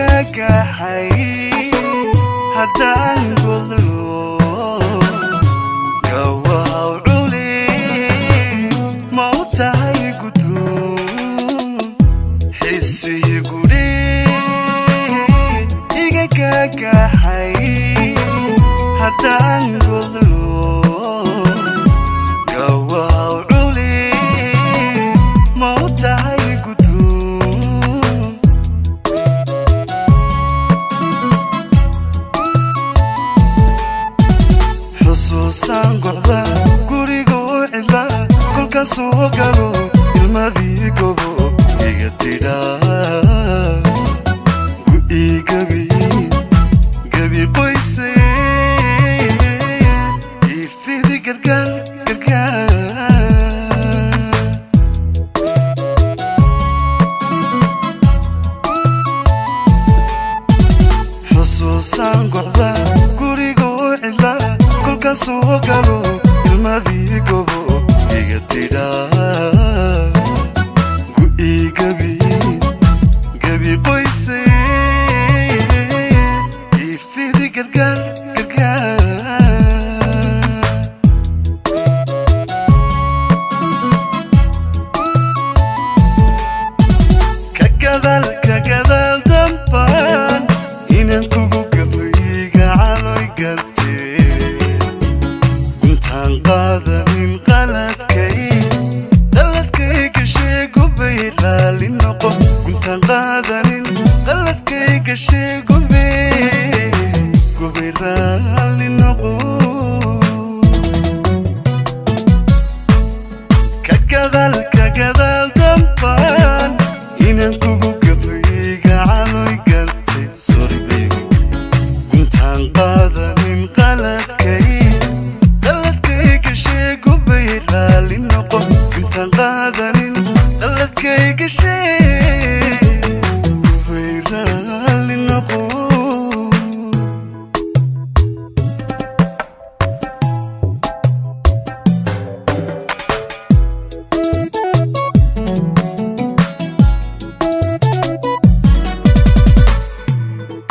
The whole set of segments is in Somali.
gagaxay haddaan godlo gawaw culi ma u tahay guduun xisii gudhi iga gagaxay haddaan godlo gawaw culi ma u tahay xusuusan go'da guriga oo cidla kolka soo galo ilmadii gobo iga tidhaa gu gabi qoyse ifidi gargaar xusuusan go'da guriga oo cidla kolka soo galo ilmadii gobo iga tidhaa gu gabi qoyse ifidi gargaar ka gadaal dambaan inaan kugu gabayga caloy galtee qaadanin qaladkay gashay gubay raali noqo guntaan qaadanin qaladkay gashay gubay raali noqo ka gadaal dambaan inaan kugu gabayga caloy galtay sorry baby guntaan qaadanin qaladkay raali noqo guntaan qaadanin qaladkay gashay gubay raali noqo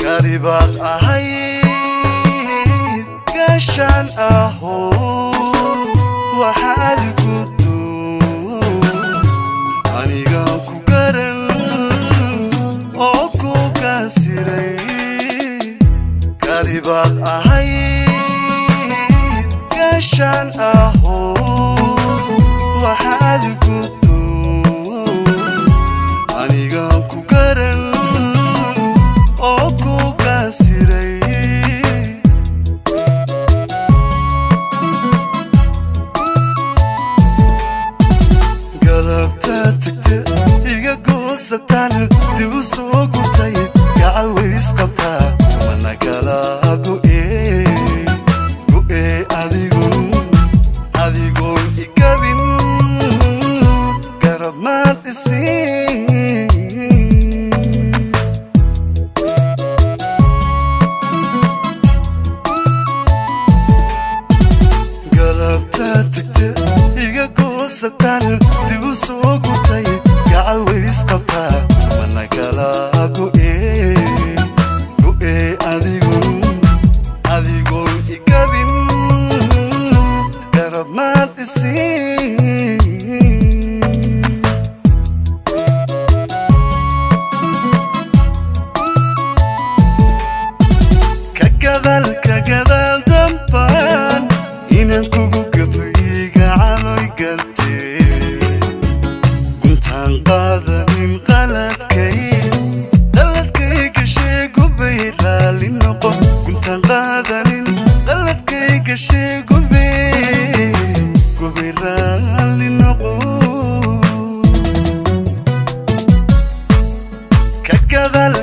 garibaad ahayd gaashaan aho waxaad gudo anigaan ku garan oo ku gaasiray garibaad ahayd gaashaan aho waxaad gudo anigaan ku garan oo ku gaasiray iga goosataan dib u soo gurtay gacal ways qabtaa mana kala go'e adigoon igabin garab maad isiin galabta tagte iga goosataan dib u soo gurtay gacal ways qabtaa mana kala go'e adigoon igabin garab maad isiin ka gadaal dambaan inaan kugu gabayga caloy galtee guntaan qaadanin qaladkay gashay gubay raali noqo guntaan qaadanin qaladkay gashay gubay raali noqo ka gadaal